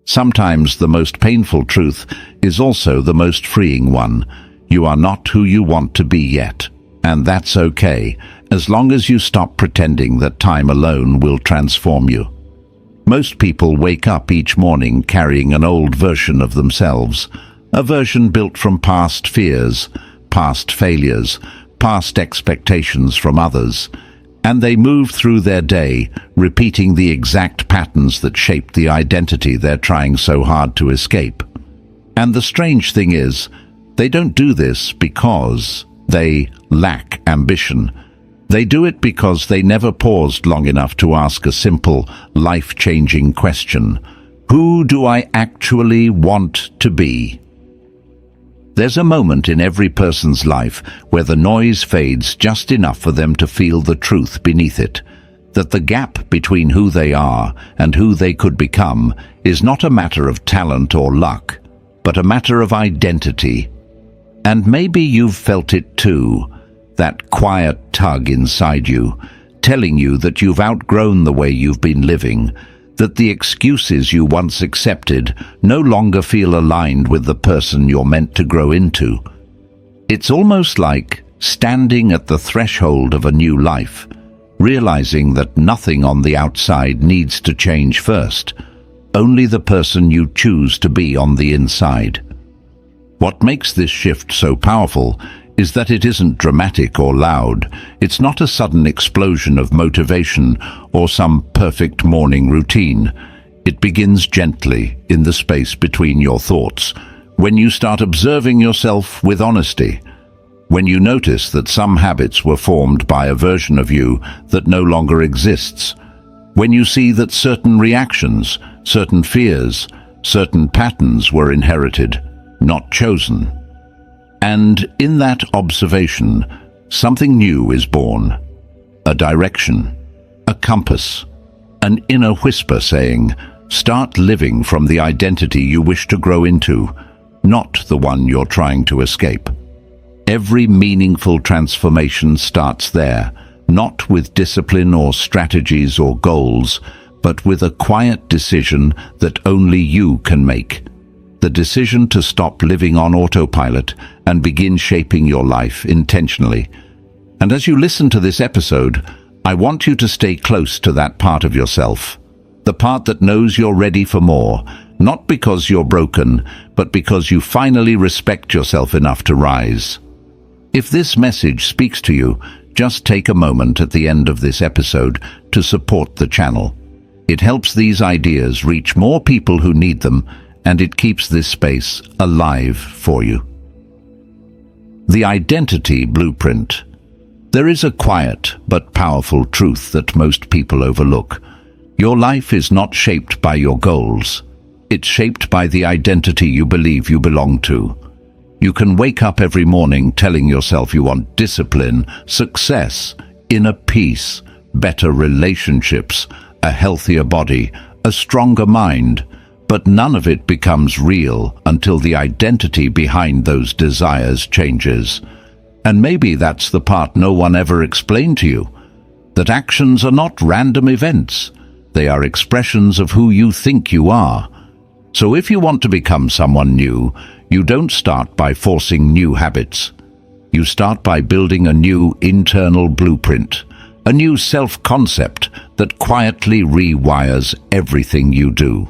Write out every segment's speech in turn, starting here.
Sometimes the most painful truth is also the most freeing one. You are not who you want to be yet, and that's okay, as long as you stop pretending that time alone will transform you. Most people wake up each morning carrying an old version of themselves, a version built from past fears, past failures, past expectations from others, and they move through their day repeating the exact patterns that shaped the identity they're trying so hard to escape. And the strange thing is, they don't do this because they lack ambition. They do it because they never paused long enough to ask a simple, life-changing question: who do I actually want to be? There's a moment in every person's life where the noise fades just enough for them to feel the truth beneath it, that the gap between who they are and who they could become is not a matter of talent or luck, but a matter of identity. And maybe you've felt it too, that quiet tug inside you, telling you that you've outgrown the way you've been living, that the excuses you once accepted no longer feel aligned with the person you're meant to grow into. It's almost like standing at the threshold of a new life, realizing that nothing on the outside needs to change first, only the person you choose to be on the inside. What makes this shift so powerful is that it isn't dramatic or loud. It's not a sudden explosion of motivation or some perfect morning routine. It begins gently in the space between your thoughts, when you start observing yourself with honesty, when you notice that some habits were formed by a version of you that no longer exists, when you see that certain reactions, certain fears, certain patterns were inherited, not chosen. And in that observation, something new is born. A direction, a compass, an inner whisper saying, start living from the identity you wish to grow into, not the one you're trying to escape. Every meaningful transformation starts there, not with discipline or strategies or goals, but with a quiet decision that only you can make. The decision to stop living on autopilot and begin shaping your life intentionally. And as you listen to this episode, I want you to stay close to that part of yourself, the part that knows you're ready for more, not because you're broken, but because you finally respect yourself enough to rise. If this message speaks to you, just take a moment at the end of this episode to support the channel. It helps these ideas reach more people who need them, and it keeps this space alive for you. The identity blueprint. There is a quiet but powerful truth that most people overlook. Your life is not shaped by your goals. It's shaped by the identity you believe you belong to. You can wake up every morning telling yourself you want discipline, success, inner peace, better relationships, a healthier body, a stronger mind, but none of it becomes real until the identity behind those desires changes. And maybe that's the part no one ever explained to you, that actions are not random events. They are expressions of who you think you are. So if you want to become someone new, you don't start by forcing new habits. You start by building a new internal blueprint, a new self-concept that quietly rewires everything you do.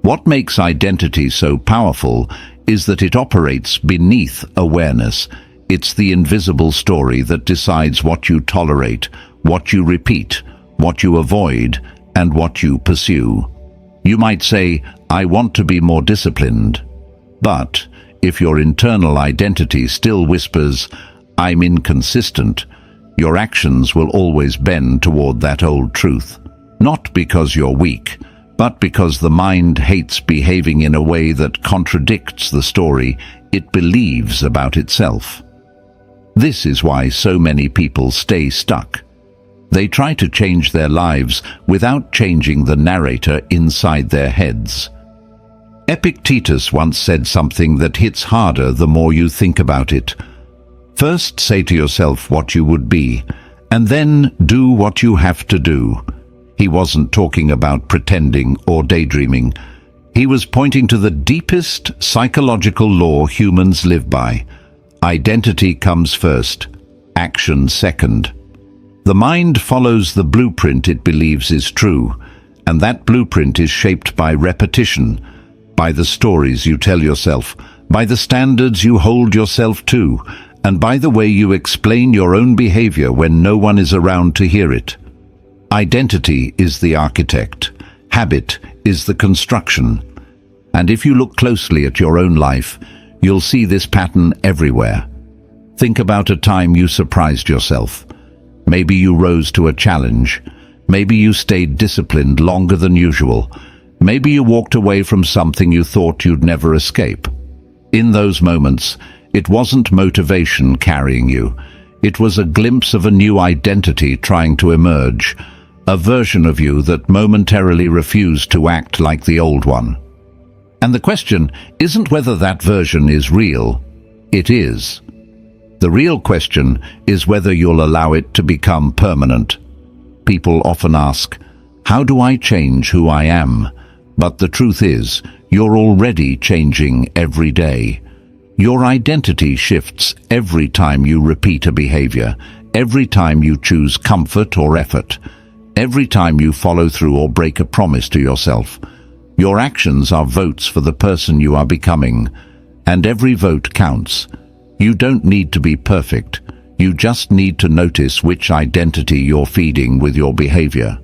What makes identity so powerful is that it operates beneath awareness. It's the invisible story that decides what you tolerate, what you repeat, what you avoid, and what you pursue. You might say, I want to be more disciplined. But if your internal identity still whispers, I'm inconsistent, your actions will always bend toward that old truth. Not because you're weak, but because the mind hates behaving in a way that contradicts the story it believes about itself. This is why so many people stay stuck. They try to change their lives without changing the narrator inside their heads. Epictetus once said something that hits harder the more you think about it. First say to yourself what you would be, and then do what you have to do. He wasn't talking about pretending or daydreaming. He was pointing to the deepest psychological law humans live by. Identity comes first, action second. The mind follows the blueprint it believes is true, and that blueprint is shaped by repetition, by the stories you tell yourself, by the standards you hold yourself to, and by the way you explain your own behavior when no one is around to hear it. Identity is the architect. Habit is the construction. And if you look closely at your own life, you'll see this pattern everywhere. Think about a time you surprised yourself. Maybe you rose to a challenge. Maybe you stayed disciplined longer than usual. Maybe you walked away from something you thought you'd never escape. In those moments, it wasn't motivation carrying you. It was a glimpse of a new identity trying to emerge, a version of you that momentarily refused to act like the old one. And the question isn't whether that version is real. It is. The real question is whether you'll allow it to become permanent. People often ask, how do I change who I am? But the truth is, you're already changing every day. Your identity shifts every time you repeat a behavior, every time you choose comfort or effort, every time you follow through or break a promise to yourself. Your actions are votes for the person you are becoming, and every vote counts. You don't need to be perfect. You just need to notice which identity you're feeding with your behavior.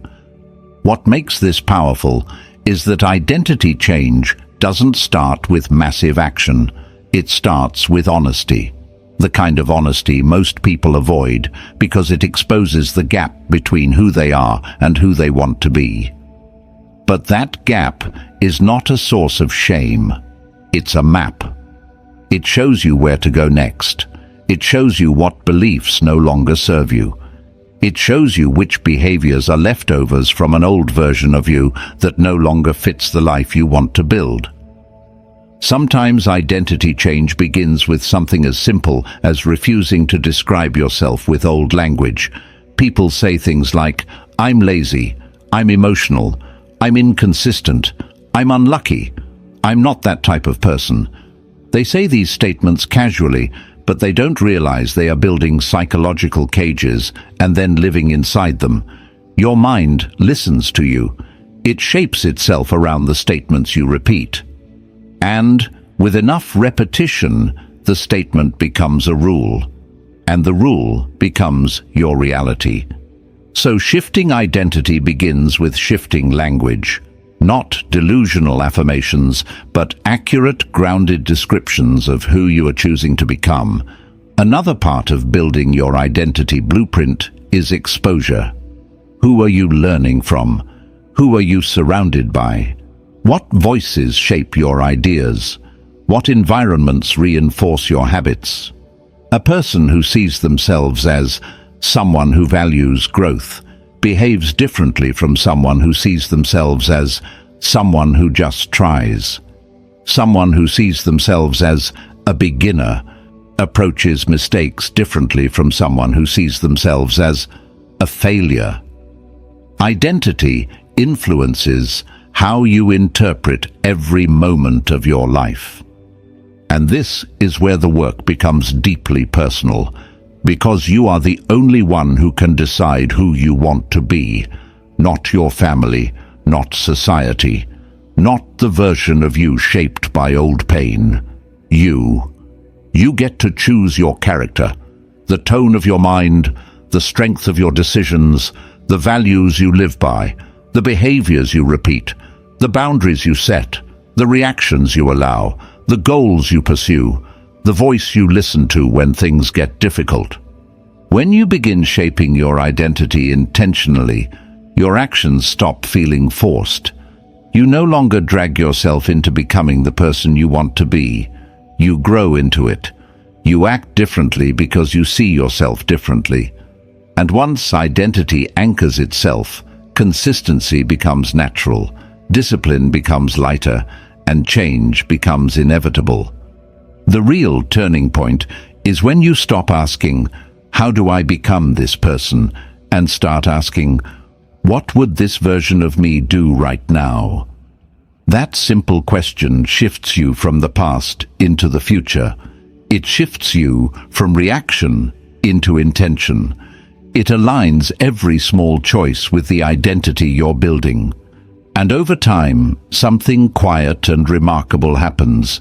What makes this powerful is that identity change doesn't start with massive action. It starts with honesty. The kind of honesty most people avoid because it exposes the gap between who they are and who they want to be. But that gap is not a source of shame. It's a map. It shows you where to go next. It shows you what beliefs no longer serve you. It shows you which behaviors are leftovers from an old version of you that no longer fits the life you want to build. Sometimes identity change begins with something as simple as refusing to describe yourself with old language. People say things like, I'm lazy, I'm emotional, I'm inconsistent, I'm unlucky, I'm not that type of person. They say these statements casually, but they don't realize they are building psychological cages and then living inside them. Your mind listens to you. It shapes itself around the statements you repeat. And with enough repetition, the statement becomes a rule, and the rule becomes your reality. So shifting identity begins with shifting language. Not delusional affirmations, but accurate, grounded descriptions of who you are choosing to become. Another part of building your identity blueprint is exposure. Who are you learning from? Who are you surrounded by? What voices shape your ideas? What environments reinforce your habits? A person who sees themselves as someone who values growth behaves differently from someone who sees themselves as someone who just tries. Someone who sees themselves as a beginner approaches mistakes differently from someone who sees themselves as a failure. Identity influences how you interpret every moment of your life. And this is where the work becomes deeply personal, because you are the only one who can decide who you want to be, not your family, not society, not the version of you shaped by old pain. You get to choose your character, the tone of your mind, the strength of your decisions, the values you live by, the behaviors you repeat, the boundaries you set, the reactions you allow, the goals you pursue, the voice you listen to when things get difficult. When you begin shaping your identity intentionally, your actions stop feeling forced. You no longer drag yourself into becoming the person you want to be. You grow into it. You act differently because you see yourself differently. And once identity anchors itself, consistency becomes natural, discipline becomes lighter, and change becomes inevitable. The real turning point is when you stop asking, how do I become this person? And start asking, what would this version of me do right now? That simple question shifts you from the past into the future. It shifts you from reaction into intention. It aligns every small choice with the identity you're building. And over time, something quiet and remarkable happens.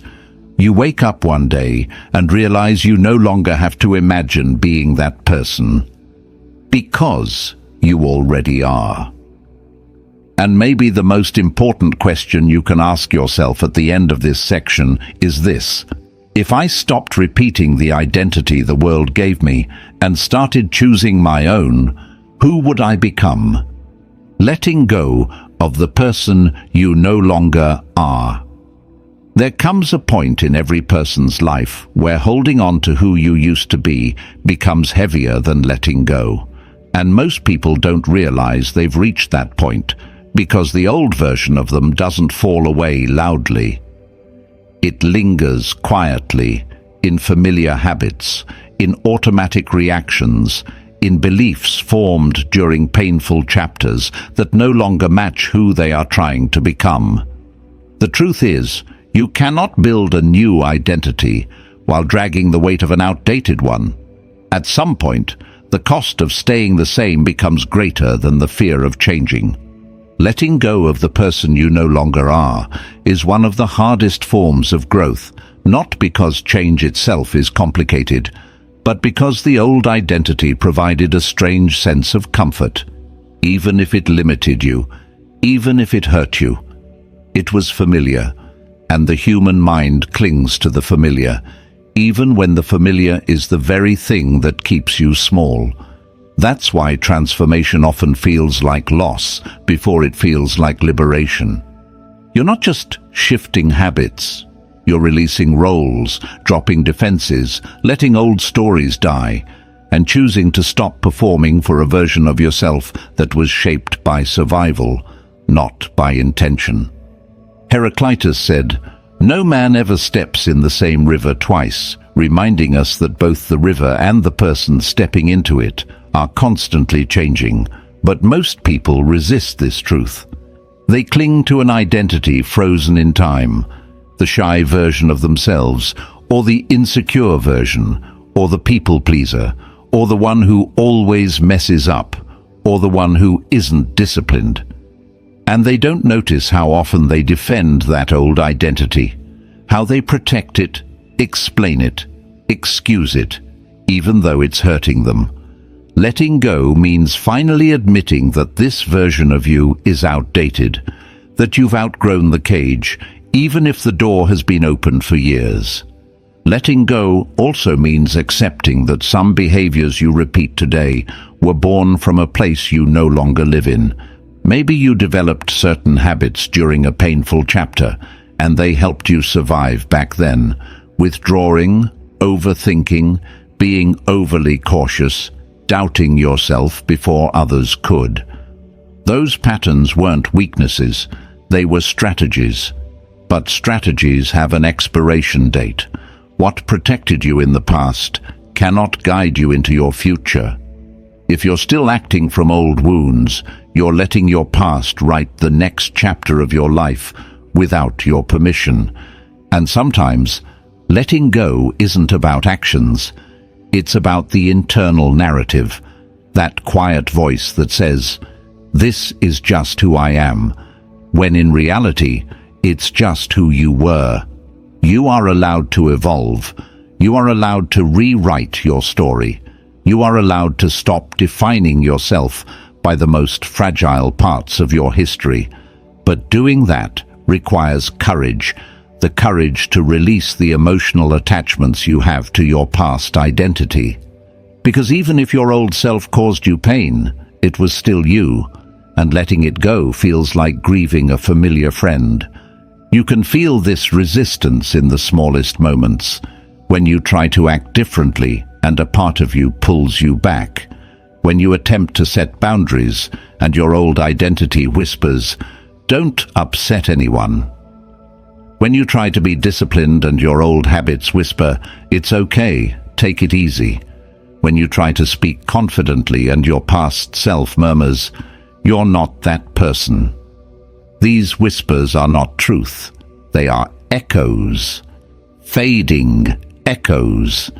You wake up one day and realize you no longer have to imagine being that person, because you already are. And maybe the most important question you can ask yourself at the end of this section is this: if I stopped repeating the identity the world gave me and started choosing my own, who would I become? Letting go of the person you no longer are. There comes a point in every person's life where holding on to who you used to be becomes heavier than letting go. And most people don't realize they've reached that point, because the old version of them doesn't fall away loudly. It lingers quietly, in familiar habits, in automatic reactions, in beliefs formed during painful chapters that no longer match who they are trying to become. The truth is, you cannot build a new identity while dragging the weight of an outdated one. At some point, the cost of staying the same becomes greater than the fear of changing. Letting go of the person you no longer are is one of the hardest forms of growth, not because change itself is complicated, but because the old identity provided a strange sense of comfort. Even if it limited you, even if it hurt you, it was familiar, and the human mind clings to the familiar, even when the familiar is the very thing that keeps you small. That's why transformation often feels like loss before it feels like liberation. You're not just shifting habits. You're releasing roles, dropping defenses, letting old stories die, and choosing to stop performing for a version of yourself that was shaped by survival, not by intention. Heraclitus said, "No man ever steps in the same river twice," reminding us that both the river and the person stepping into it are constantly changing. But most people resist this truth. They cling to an identity frozen in time, the shy version of themselves, or the insecure version, or the people-pleaser, or the one who always messes up, or the one who isn't disciplined. And they don't notice how often they defend that old identity, how they protect it, explain it, excuse it, even though it's hurting them. Letting go means finally admitting that this version of you is outdated, that you've outgrown the cage, even if the door has been open for years. Letting go also means accepting that some behaviors you repeat today were born from a place you no longer live in. Maybe you developed certain habits during a painful chapter, and they helped you survive back then. Withdrawing, overthinking, being overly cautious, doubting yourself before others could. Those patterns weren't weaknesses, they were strategies. But strategies have an expiration date. What protected you in the past cannot guide you into your future. If you're still acting from old wounds, you're letting your past write the next chapter of your life without your permission. And sometimes, letting go isn't about actions. It's about the internal narrative, that quiet voice that says, "This is just who I am," when in reality, it's just who you were. You are allowed to evolve. You are allowed to rewrite your story. You are allowed to stop defining yourself by the most fragile parts of your history. But doing that requires courage, the courage to release the emotional attachments you have to your past identity. Because even if your old self caused you pain, it was still you, and letting it go feels like grieving a familiar friend. You can feel this resistance in the smallest moments, when you try to act differently and a part of you pulls you back, when you attempt to set boundaries and your old identity whispers, "Don't upset anyone." When you try to be disciplined and your old habits whisper, "It's okay, take it easy." When you try to speak confidently and your past self murmurs, "You're not that person." These whispers are not truth. They are echoes, fading echoes.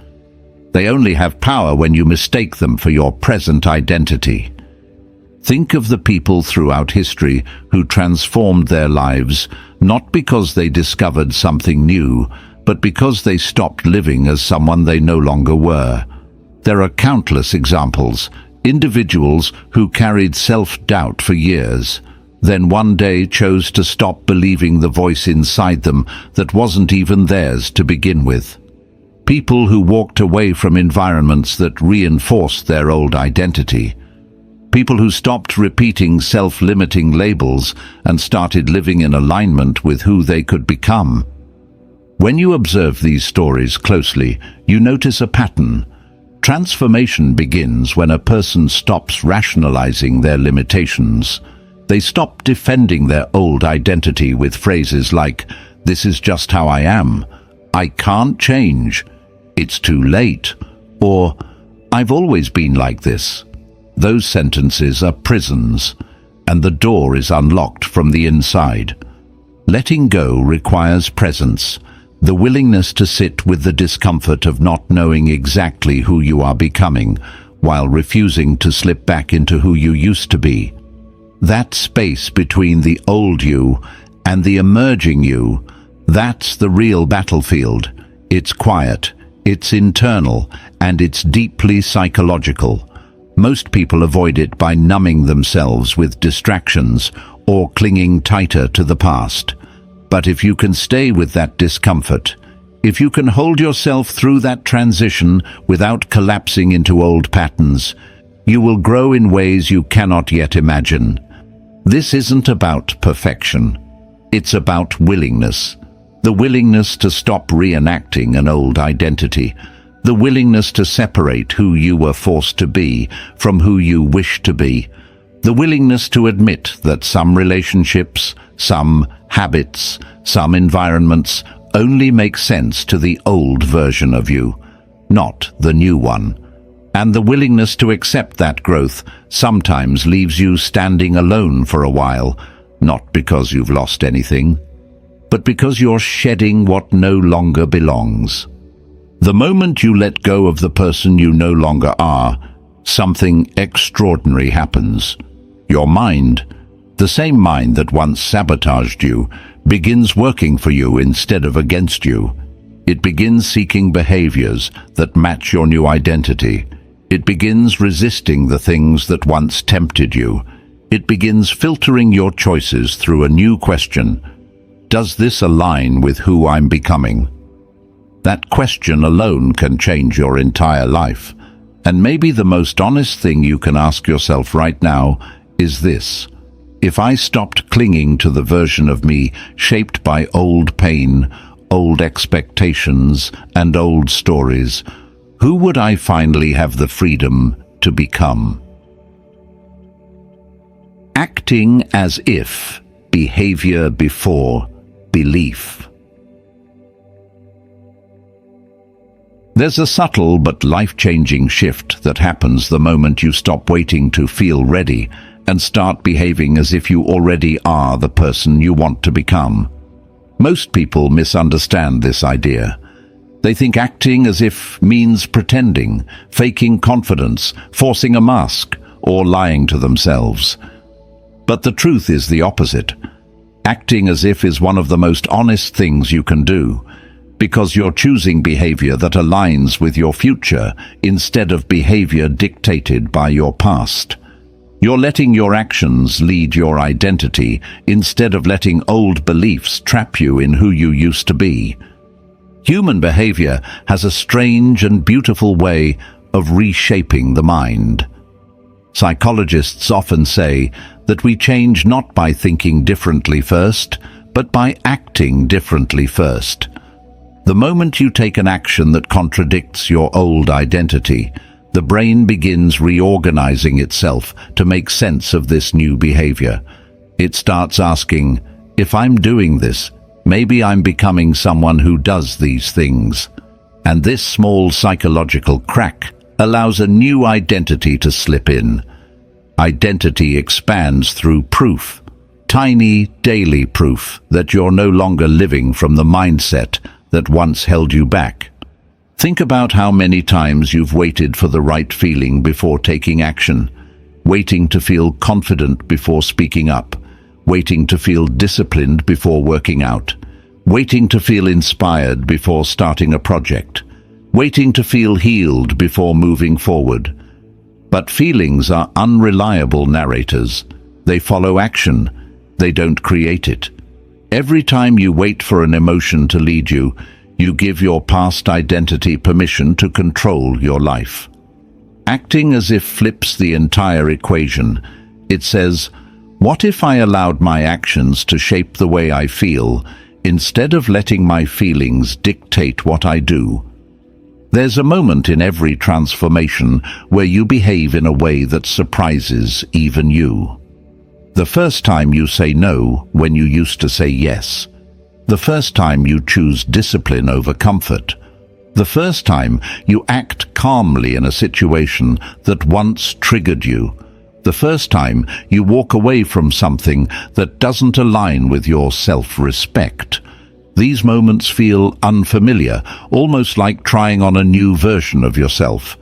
They only have power when you mistake them for your present identity. Think of the people throughout history who transformed their lives, not because they discovered something new, but because they stopped living as someone they no longer were. There are countless examples, individuals who carried self-doubt for years, then one day chose to stop believing the voice inside them that wasn't even theirs to begin with. People who walked away from environments that reinforced their old identity. People who stopped repeating self-limiting labels and started living in alignment with who they could become. When you observe these stories closely, you notice a pattern. Transformation begins when a person stops rationalizing their limitations. They stop defending their old identity with phrases like, "This is just how I am," "I can't change," "It's too late," or "I've always been like this." Those sentences are prisons, and the door is unlocked from the inside. Letting go requires presence, the willingness to sit with the discomfort of not knowing exactly who you are becoming, while refusing to slip back into who you used to be. That space between the old you and the emerging you, that's the real battlefield. It's quiet, it's internal, and it's deeply psychological. Most people avoid it by numbing themselves with distractions or clinging tighter to the past. But if you can stay with that discomfort, if you can hold yourself through that transition without collapsing into old patterns, you will grow in ways you cannot yet imagine. This isn't about perfection. It's about willingness. The willingness to stop reenacting an old identity. The willingness to separate who you were forced to be from who you wish to be. The willingness to admit that some relationships, some habits, some environments only make sense to the old version of you, not the new one. And the willingness to accept that growth sometimes leaves you standing alone for a while, not because you've lost anything, but because you're shedding what no longer belongs. The moment you let go of the person you no longer are, something extraordinary happens. Your mind, the same mind that once sabotaged you, begins working for you instead of against you. It begins seeking behaviors that match your new identity. It begins resisting the things that once tempted you. It begins filtering your choices through a new question. Does this align with who I'm becoming? That question alone can change your entire life. And maybe the most honest thing you can ask yourself right now is this: if I stopped clinging to the version of me shaped by old pain, old expectations, and old stories, who would I finally have the freedom to become? Acting as if, behavior before belief. There's a subtle but life-changing shift that happens the moment you stop waiting to feel ready and start behaving as if you already are the person you want to become. Most people misunderstand this idea. They think acting as if means pretending, faking confidence, forcing a mask, or lying to themselves. But the truth is the opposite. Acting as if is one of the most honest things you can do, because you're choosing behavior that aligns with your future instead of behavior dictated by your past. You're letting your actions lead your identity instead of letting old beliefs trap you in who you used to be. Human behavior has a strange and beautiful way of reshaping the mind. Psychologists often say that we change not by thinking differently first, but by acting differently first. The moment you take an action that contradicts your old identity, the brain begins reorganizing itself to make sense of this new behavior. It starts asking, if I'm doing this, maybe I'm becoming someone who does these things. And this small psychological crack allows a new identity to slip in. Identity expands through proof. Tiny, daily proof that you're no longer living from the mindset that once held you back. Think about how many times you've waited for the right feeling before taking action, waiting to feel confident before speaking up, waiting to feel disciplined before working out, waiting to feel inspired before starting a project, waiting to feel healed before moving forward. But feelings are unreliable narrators. They follow action. They don't create it. Every time you wait for an emotion to lead you, you give your past identity permission to control your life. Acting as if flips the entire equation. It says, what if I allowed my actions to shape the way I feel, instead of letting my feelings dictate what I do? There's a moment in every transformation where you behave in a way that surprises even you. The first time you say no when you used to say yes. The first time you choose discipline over comfort. The first time you act calmly in a situation that once triggered you. The first time you walk away from something that doesn't align with your self-respect. These moments feel unfamiliar, almost like trying on a new version of yourself.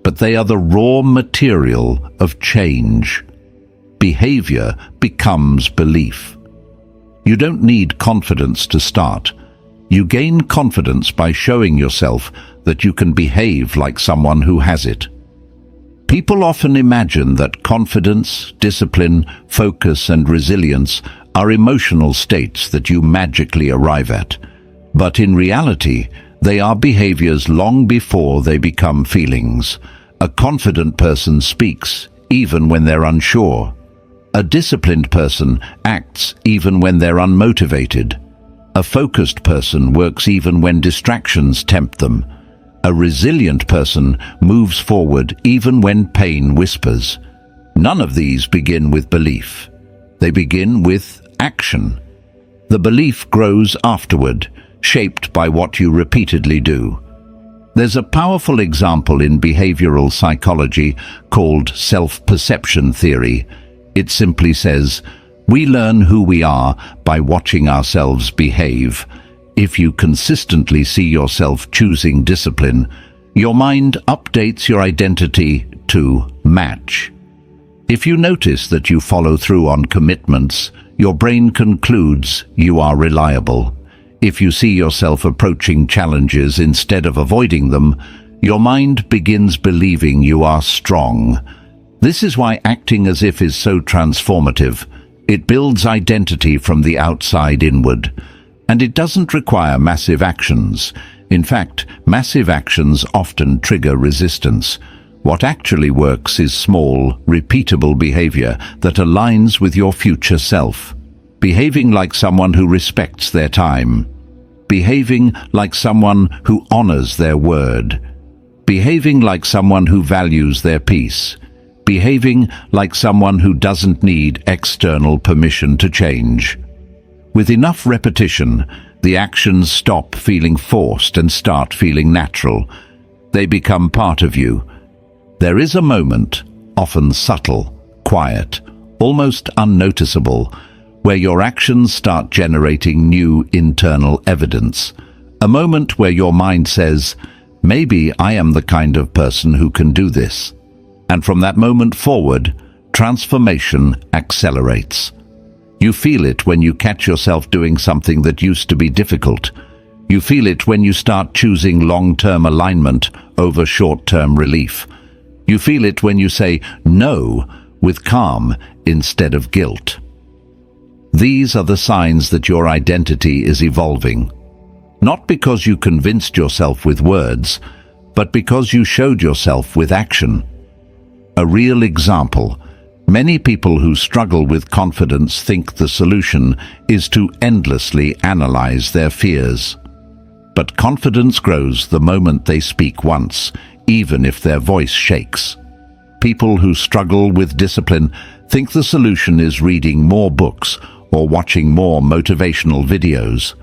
But they are the raw material of change. Behavior becomes belief. You don't need confidence to start. You gain confidence by showing yourself that you can behave like someone who has it. People often imagine that confidence, discipline, focus, and resilience are emotional states that you magically arrive at. But in reality, they are behaviors long before they become feelings. A confident person speaks even when they're unsure. A disciplined person acts even when they're unmotivated. A focused person works even when distractions tempt them. A resilient person moves forward even when pain whispers. None of these begin with belief. They begin with action. The belief grows afterward, shaped by what you repeatedly do. There's a powerful example in behavioral psychology called self-perception theory. It simply says, we learn who we are by watching ourselves behave. If you consistently see yourself choosing discipline, your mind updates your identity to match. If you notice that you follow through on commitments, your brain concludes you are reliable. If you see yourself approaching challenges instead of avoiding them, your mind begins believing you are strong. This is why acting as if is so transformative. It builds identity from the outside inward. And it doesn't require massive actions. In fact, massive actions often trigger resistance. What actually works is small, repeatable behavior that aligns with your future self. Behaving like someone who respects their time. Behaving like someone who honors their word. Behaving like someone who values their peace. Behaving like someone who doesn't need external permission to change. With enough repetition, the actions stop feeling forced and start feeling natural. They become part of you. There is a moment, often subtle, quiet, almost unnoticeable, where your actions start generating new internal evidence. A moment where your mind says, maybe I am the kind of person who can do this. And from that moment forward, transformation accelerates. You feel it when you catch yourself doing something that used to be difficult. You feel it when you start choosing long-term alignment over short-term relief. You feel it when you say no with calm instead of guilt. These are the signs that your identity is evolving. Not because you convinced yourself with words, but because you showed yourself with action. A real example. Many people who struggle with confidence think the solution is to endlessly analyze their fears. But confidence grows the moment they speak once, even if their voice shakes. People who struggle with discipline think the solution is reading more books or watching more motivational videos.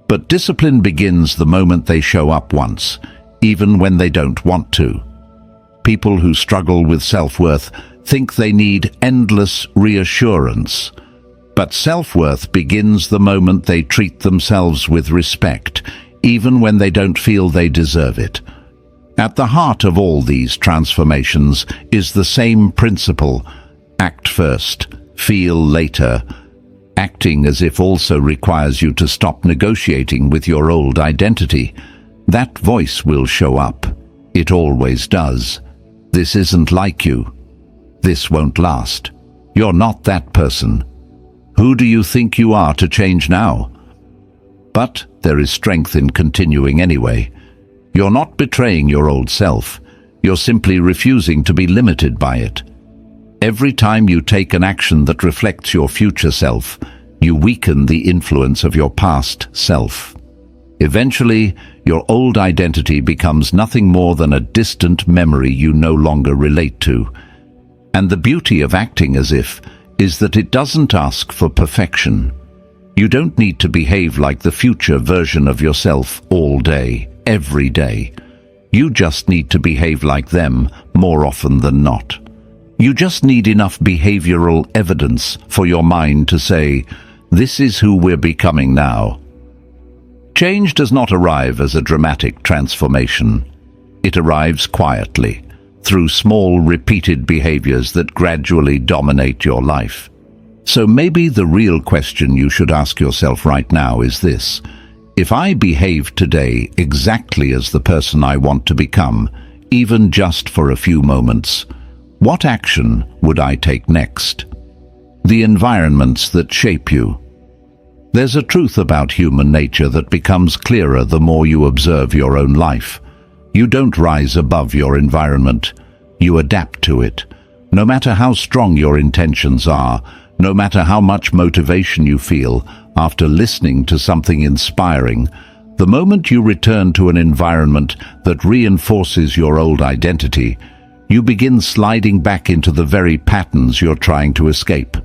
But discipline begins the moment they show up once, even when they don't want to. People who struggle with self-worth think they need endless reassurance. But self-worth begins the moment they treat themselves with respect, even when they don't feel they deserve it. At the heart of all these transformations is the same principle: act first, feel later. Acting as if also requires you to stop negotiating with your old identity. That voice will show up. It always does. This isn't like you. This won't last. You're not that person. Who do you think you are to change now? But there is strength in continuing anyway. You're not betraying your old self. You're simply refusing to be limited by it. Every time you take an action that reflects your future self, you weaken the influence of your past self. Eventually, your old identity becomes nothing more than a distant memory you no longer relate to. And the beauty of acting as if is that it doesn't ask for perfection. You don't need to behave like the future version of yourself all day, every day. You just need to behave like them more often than not. You just need enough behavioral evidence for your mind to say, this is who we're becoming now. Change does not arrive as a dramatic transformation. It arrives quietly, through small repeated behaviors that gradually dominate your life. So maybe the real question you should ask yourself right now is this: if I behave today exactly as the person I want to become, even just for a few moments, what action would I take next? The environments that shape you. There's a truth about human nature that becomes clearer the more you observe your own life. You don't rise above your environment. You adapt to it. No matter how strong your intentions are, no matter how much motivation you feel after listening to something inspiring, the moment you return to an environment that reinforces your old identity, you begin sliding back into the very patterns you're trying to escape.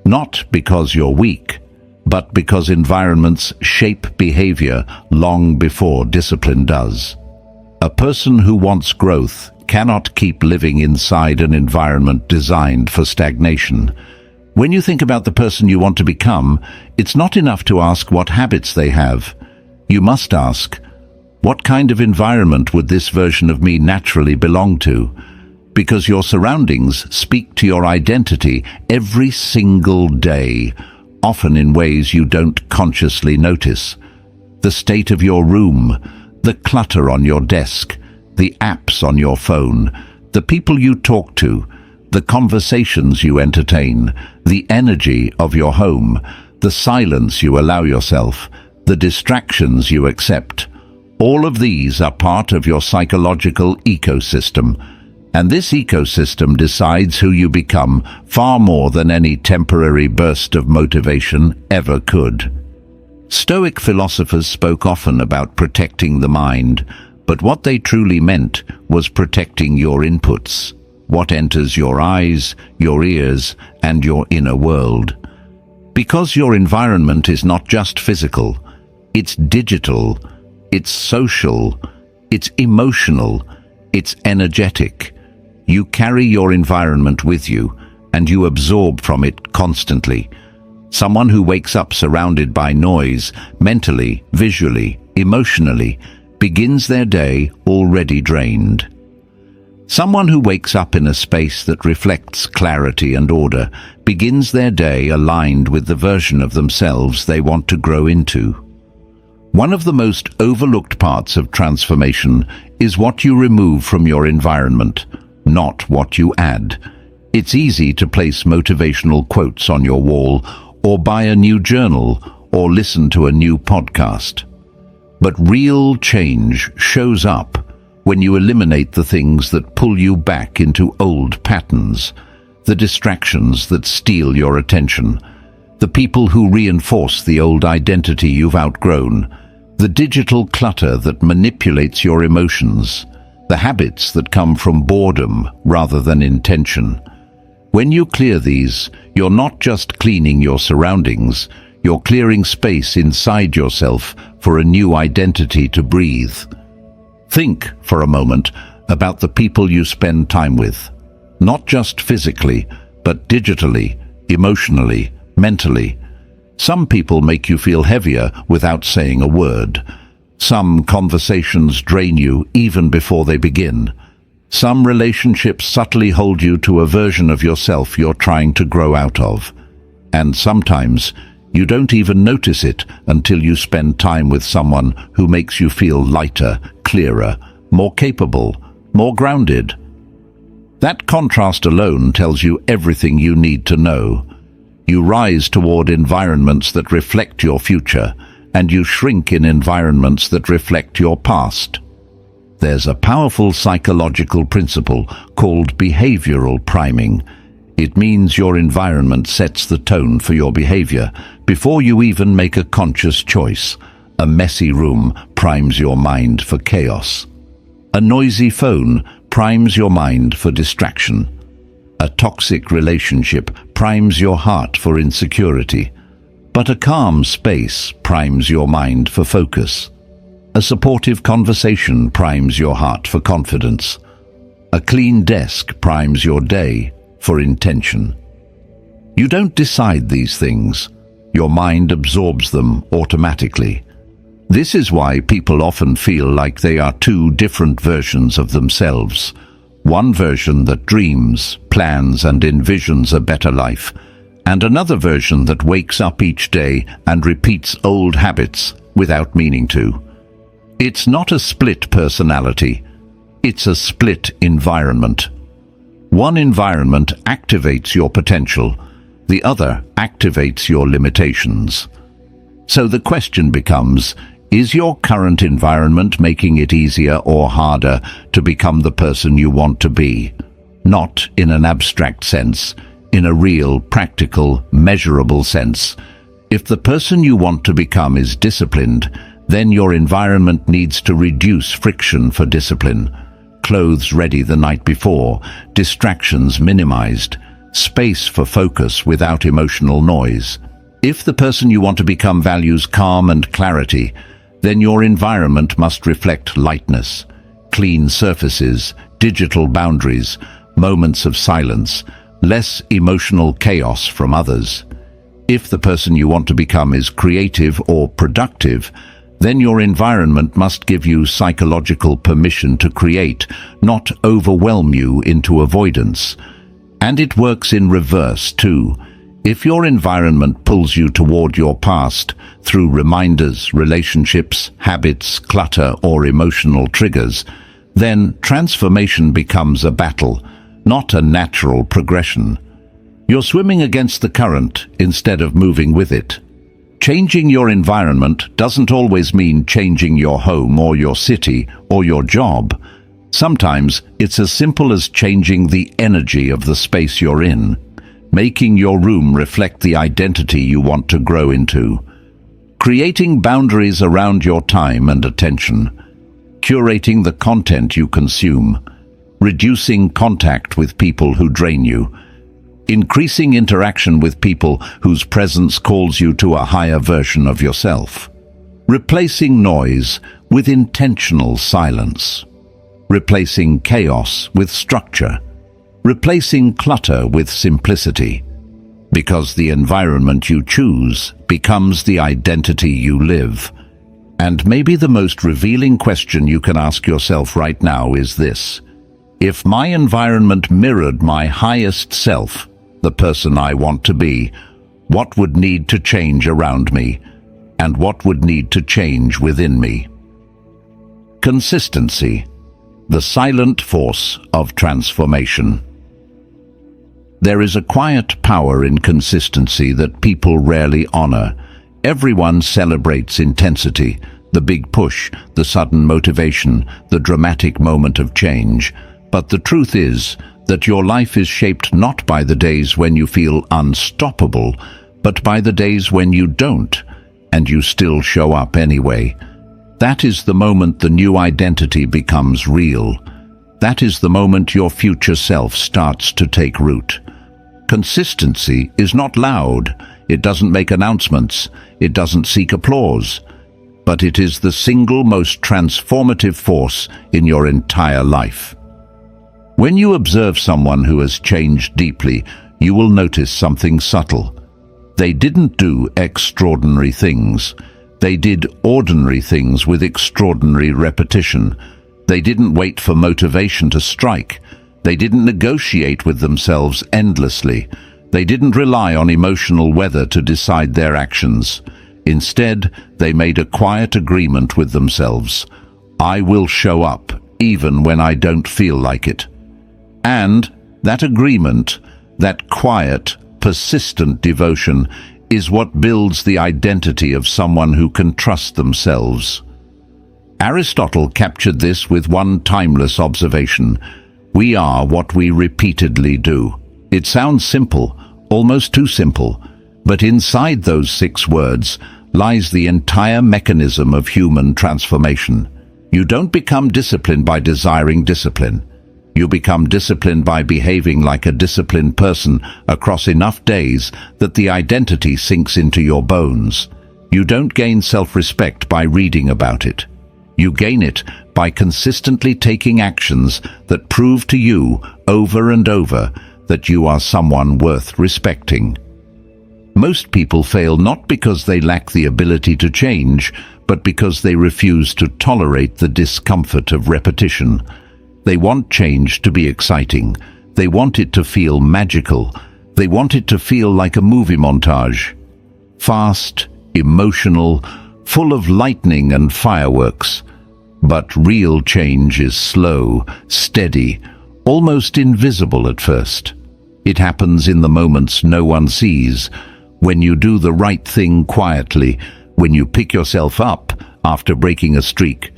Not because you're weak, but because environments shape behavior long before discipline does. A person who wants growth cannot keep living inside an environment designed for stagnation. When you think about the person you want to become, it's not enough to ask what habits they have. You must ask, what kind of environment would this version of me naturally belong to? Because your surroundings speak to your identity every single day, often in ways you don't consciously notice. The state of your room, the clutter on your desk, the apps on your phone, the people you talk to, the conversations you entertain, the energy of your home, the silence you allow yourself, the distractions you accept. All of these are part of your psychological ecosystem. And this ecosystem decides who you become far more than any temporary burst of motivation ever could. Stoic philosophers spoke often about protecting the mind, but what they truly meant was protecting your inputs, what enters your eyes, your ears, and your inner world. Because your environment is not just physical, it's digital, it's social, it's emotional, it's energetic. You carry your environment with you, and you absorb from it constantly. Someone who wakes up surrounded by noise, mentally, visually, emotionally, begins their day already drained. Someone who wakes up in a space that reflects clarity and order begins their day aligned with the version of themselves they want to grow into. One of the most overlooked parts of transformation is what you remove from your environment, not what you add. It's easy to place motivational quotes on your wall, or buy a new journal, or listen to a new podcast. But real change shows up when you eliminate the things that pull you back into old patterns, the distractions that steal your attention, the people who reinforce the old identity you've outgrown, the digital clutter that manipulates your emotions, the habits that come from boredom rather than intention. When you clear these, you're not just cleaning your surroundings, you're clearing space inside yourself for a new identity to breathe. Think, for a moment, about the people you spend time with, not just physically, but digitally, emotionally, mentally. Some people make you feel heavier without saying a word. Some conversations drain you even before they begin. Some relationships subtly hold you to a version of yourself you're trying to grow out of. And sometimes you don't even notice it until you spend time with someone who makes you feel lighter, clearer, more capable, more grounded. That contrast alone tells you everything you need to know. You rise toward environments that reflect your future, and you shrink in environments that reflect your past. There's a powerful psychological principle called behavioral priming. It means your environment sets the tone for your behavior before you even make a conscious choice. A messy room primes your mind for chaos. A noisy phone primes your mind for distraction. A toxic relationship primes your heart for insecurity. But a calm space primes your mind for focus. A supportive conversation primes your heart for confidence. A clean desk primes your day for intention. You don't decide these things. Your mind absorbs them automatically. This is why people often feel like they are two different versions of themselves. One version that dreams, plans, and envisions a better life, and another version that wakes up each day and repeats old habits without meaning to. It's not a split personality. It's a split environment. One environment activates your potential, the other activates your limitations. So the question becomes, is your current environment making it easier or harder to become the person you want to be? Not in an abstract sense, in a real, practical, measurable sense. If the person you want to become is disciplined, then your environment needs to reduce friction for discipline. Clothes ready the night before, distractions minimized, space for focus without emotional noise. If the person you want to become values calm and clarity, then your environment must reflect lightness, clean surfaces, digital boundaries, moments of silence, less emotional chaos from others. If the person you want to become is creative or productive, then your environment must give you psychological permission to create, not overwhelm you into avoidance. And it works in reverse too. If your environment pulls you toward your past through reminders, relationships, habits, clutter, or emotional triggers, then transformation becomes a battle, not a natural progression. You're swimming against the current instead of moving with it. Changing your environment doesn't always mean changing your home or your city or your job. Sometimes it's as simple as changing the energy of the space you're in, making your room reflect the identity you want to grow into, creating boundaries around your time and attention, curating the content you consume, reducing contact with people who drain you, increasing interaction with people whose presence calls you to a higher version of yourself, replacing noise with intentional silence, replacing chaos with structure, replacing clutter with simplicity, because the environment you choose becomes the identity you live. And maybe the most revealing question you can ask yourself right now is this: if my environment mirrored my highest self, the person I want to be, what would need to change around me, and what would need to change within me? Consistency, the silent force of transformation. There is a quiet power in consistency that people rarely honor. Everyone celebrates intensity, the big push, the sudden motivation, the dramatic moment of change. But the truth is that your life is shaped not by the days when you feel unstoppable, but by the days when you don't, and you still show up anyway. That is the moment the new identity becomes real. That is the moment your future self starts to take root. Consistency is not loud. It doesn't make announcements. It doesn't seek applause. But it is the single most transformative force in your entire life. When you observe someone who has changed deeply, you will notice something subtle. They didn't do extraordinary things. They did ordinary things with extraordinary repetition. They didn't wait for motivation to strike. They didn't negotiate with themselves endlessly. They didn't rely on emotional weather to decide their actions. Instead, they made a quiet agreement with themselves. I will show up, even when I don't feel like it. And that agreement, that quiet, persistent devotion, is what builds the identity of someone who can trust themselves. Aristotle captured this with one timeless observation: we are what we repeatedly do. It sounds simple, almost too simple, but inside those 6 words lies the entire mechanism of human transformation. You don't become disciplined by desiring discipline. You become disciplined by behaving like a disciplined person across enough days that the identity sinks into your bones. You don't gain self-respect by reading about it. You gain it by consistently taking actions that prove to you over and over that you are someone worth respecting. Most people fail not because they lack the ability to change, but because they refuse to tolerate the discomfort of repetition. They want change to be exciting. They want it to feel magical. They want it to feel like a movie montage. Fast, emotional, full of lightning and fireworks. But real change is slow, steady, almost invisible at first. It happens in the moments no one sees, when you do the right thing quietly, when you pick yourself up after breaking a streak,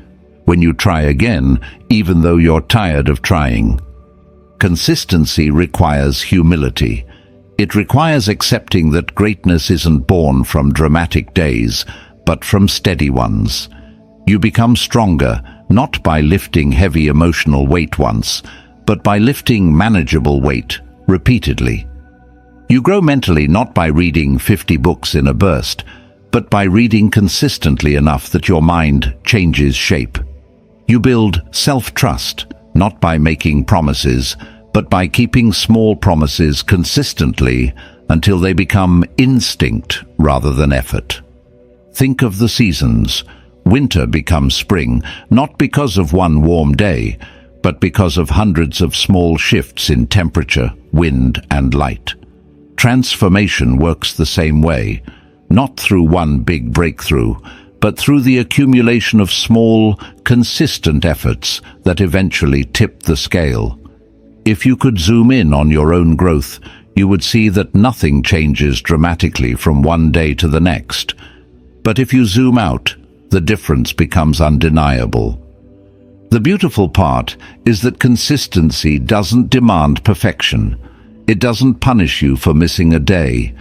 when you try again, even though you're tired of trying. Consistency requires humility. It requires accepting that greatness isn't born from dramatic days, but from steady ones. You become stronger, not by lifting heavy emotional weight once, but by lifting manageable weight repeatedly. You grow mentally not by reading 50 books in a burst, but by reading consistently enough that your mind changes shape. You build self-trust, not by making promises, but by keeping small promises consistently until they become instinct rather than effort. Think of the seasons. Winter becomes spring, not because of one warm day, but because of hundreds of small shifts in temperature, wind, and light. Transformation works the same way, not through one big breakthrough, but through the accumulation of small, consistent efforts that eventually tip the scale. If you could zoom in on your own growth, you would see that nothing changes dramatically from one day to the next. But if you zoom out, the difference becomes undeniable. The beautiful part is that consistency doesn't demand perfection. It doesn't punish you for missing a day.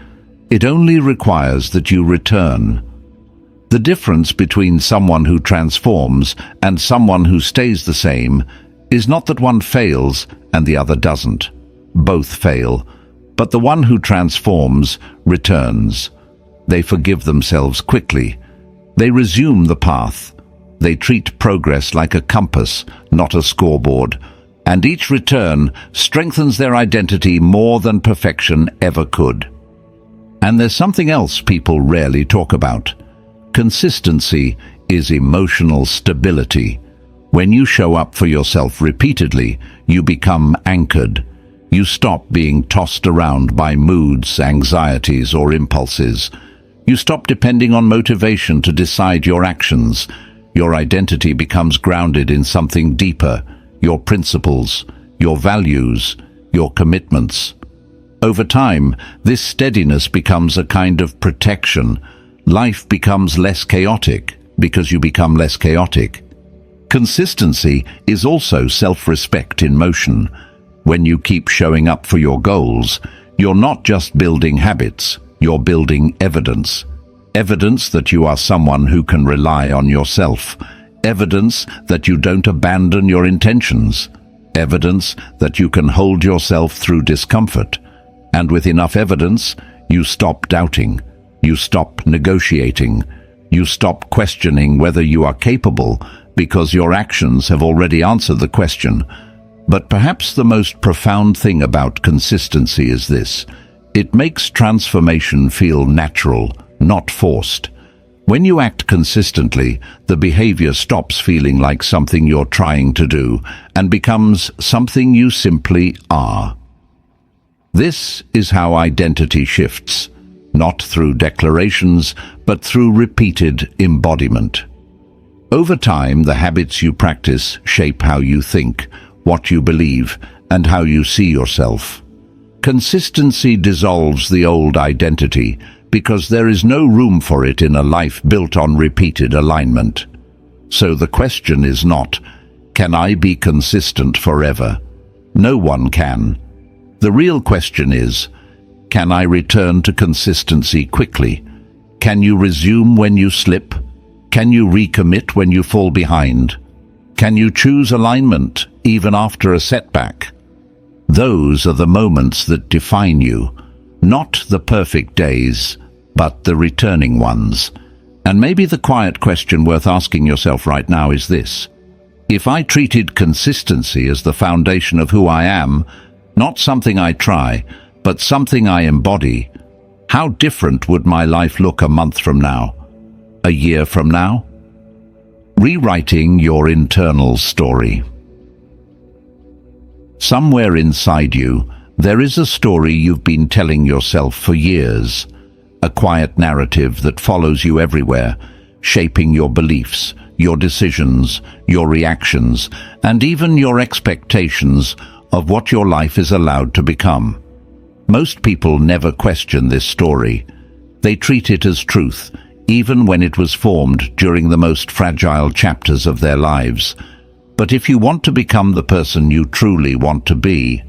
It only requires that you return. The difference between someone who transforms and someone who stays the same is not that one fails and the other doesn't. Both fail, but the one who transforms returns. They forgive themselves quickly. They resume the path. They treat progress like a compass, not a scoreboard. And each return strengthens their identity more than perfection ever could. And there's something else people rarely talk about. Consistency is emotional stability. When you show up for yourself repeatedly, you become anchored. You stop being tossed around by moods, anxieties, or impulses. You stop depending on motivation to decide your actions. Your identity becomes grounded in something deeper, your principles, your values, your commitments. Over time, this steadiness becomes a kind of protection. Life becomes less chaotic because you become less chaotic. Consistency is also self-respect in motion. When you keep showing up for your goals, you're not just building habits, you're building evidence. Evidence that you are someone who can rely on yourself. Evidence that you don't abandon your intentions. Evidence that you can hold yourself through discomfort. And with enough evidence, you stop doubting. You stop negotiating. You stop questioning whether you are capable because your actions have already answered the question. But perhaps the most profound thing about consistency is this: It makes transformation feel natural, not forced. When you act consistently, the behavior stops feeling like something you're trying to do and becomes something you simply are. This is how identity shifts, not through declarations, but through repeated embodiment. Over time, the habits you practice shape how you think, what you believe, and how you see yourself. Consistency dissolves the old identity because there is no room for it in a life built on repeated alignment. So the question is not, can I be consistent forever? No one can. The real question is, can I return to consistency quickly? Can you resume when you slip? Can you recommit when you fall behind? Can you choose alignment even after a setback? Those are the moments that define you, not the perfect days, but the returning ones. And maybe the quiet question worth asking yourself right now is this: if I treated consistency as the foundation of who I am, not something I try, but something I embody, how different would my life look a month from now? A year from now? Rewriting your internal story. Somewhere inside you, there is a story you've been telling yourself for years, a quiet narrative that follows you everywhere, shaping your beliefs, your decisions, your reactions, and even your expectations of what your life is allowed to become. Most people never question this story. They treat it as truth, even when it was formed during the most fragile chapters of their lives. But if you want to become the person you truly want to be,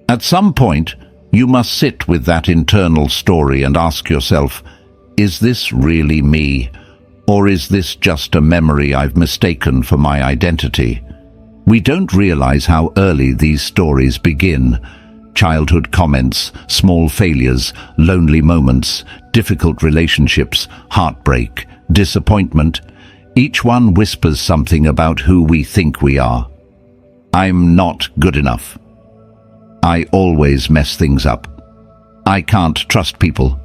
at some point, you must sit with that internal story and ask yourself, is this really me? Or is this just a memory I've mistaken for my identity? We don't realize how early these stories begin. Childhood comments, small failures, lonely moments, difficult relationships, heartbreak, disappointment. Each one whispers something about who we think we are. I'm not good enough. I always mess things up. I can't trust people.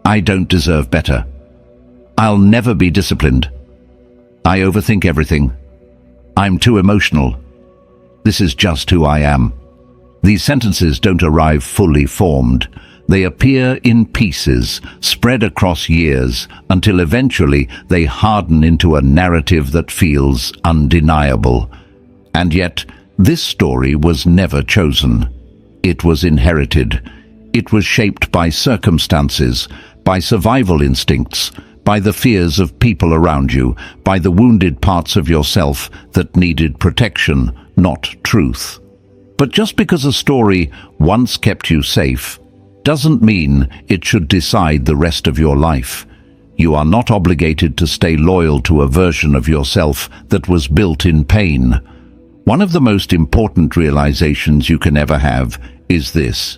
I don't deserve better. I'll never be disciplined. I overthink everything. I'm too emotional. This is just who I am. These sentences don't arrive fully formed. They appear in pieces, spread across years, until eventually they harden into a narrative that feels undeniable. And yet, this story was never chosen. It was inherited. It was shaped by circumstances, by survival instincts, by the fears of people around you, by the wounded parts of yourself that needed protection, not truth. But just because a story once kept you safe, doesn't mean it should decide the rest of your life. You are not obligated to stay loyal to a version of yourself that was built in pain. One of the most important realizations you can ever have is this: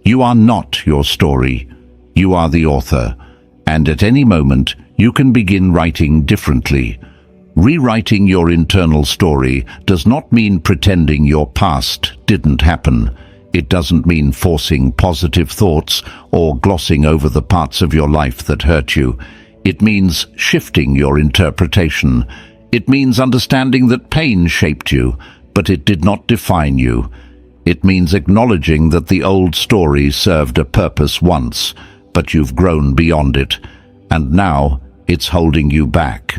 you are not your story. You are the author, and at any moment you can begin writing differently. Rewriting your internal story does not mean pretending your past didn't happen. It doesn't mean forcing positive thoughts or glossing over the parts of your life that hurt you. It means shifting your interpretation. It means understanding that pain shaped you, but it did not define you. It means acknowledging that the old story served a purpose once, but you've grown beyond it, and now it's holding you back.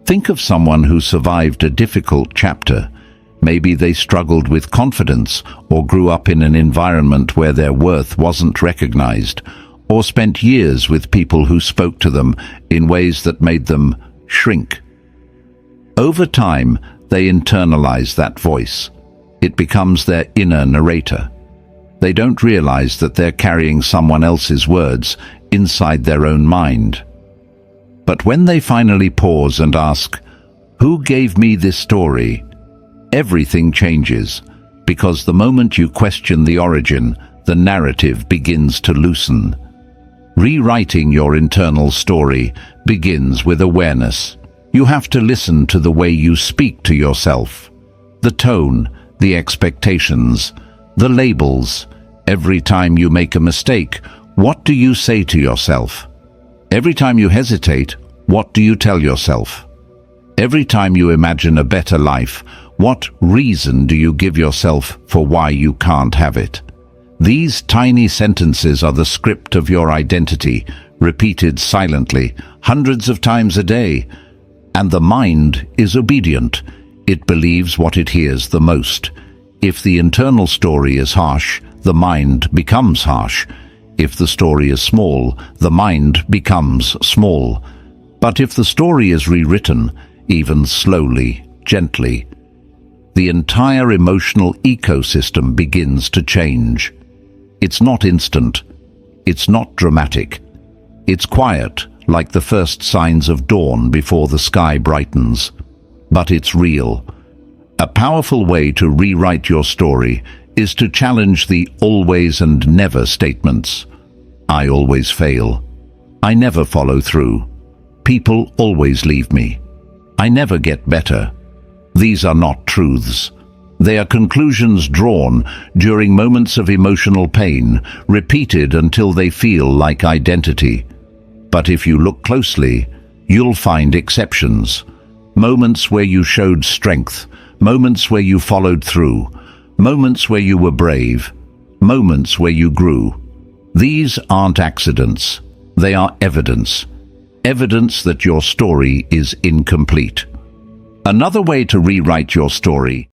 Think of someone who survived a difficult chapter. Maybe they struggled with confidence, or grew up in an environment where their worth wasn't recognized, or spent years with people who spoke to them in ways that made them shrink. Over time, they internalize that voice. It becomes their inner narrator. They don't realize that they're carrying someone else's words inside their own mind. But when they finally pause and ask, "Who gave me this story?" everything changes, because the moment you question the origin, the narrative begins to loosen. Rewriting your internal story begins with awareness. You have to listen to the way you speak to yourself. The tone, the expectations, the labels. Every time you make a mistake, what do you say to yourself? Every time you hesitate, what do you tell yourself? Every time you imagine a better life, what reason do you give yourself for why you can't have it? These tiny sentences are the script of your identity, repeated silently, hundreds of times a day. And the mind is obedient. It believes what it hears the most. If the internal story is harsh, the mind becomes harsh. If the story is small, the mind becomes small. But if the story is rewritten, even slowly, gently, the entire emotional ecosystem begins to change. It's not instant. It's not dramatic. It's quiet, like the first signs of dawn before the sky brightens. But it's real. A powerful way to rewrite your story is to challenge the always and never statements. I always fail. I never follow through. People always leave me. I never get better. These are not truths. They are conclusions drawn during moments of emotional pain, repeated until they feel like identity. But if you look closely, you'll find exceptions. Moments where you showed strength, moments where you followed through, moments where you were brave, moments where you grew. These aren't accidents. They are evidence. Evidence that your story is incomplete. Another way to rewrite your story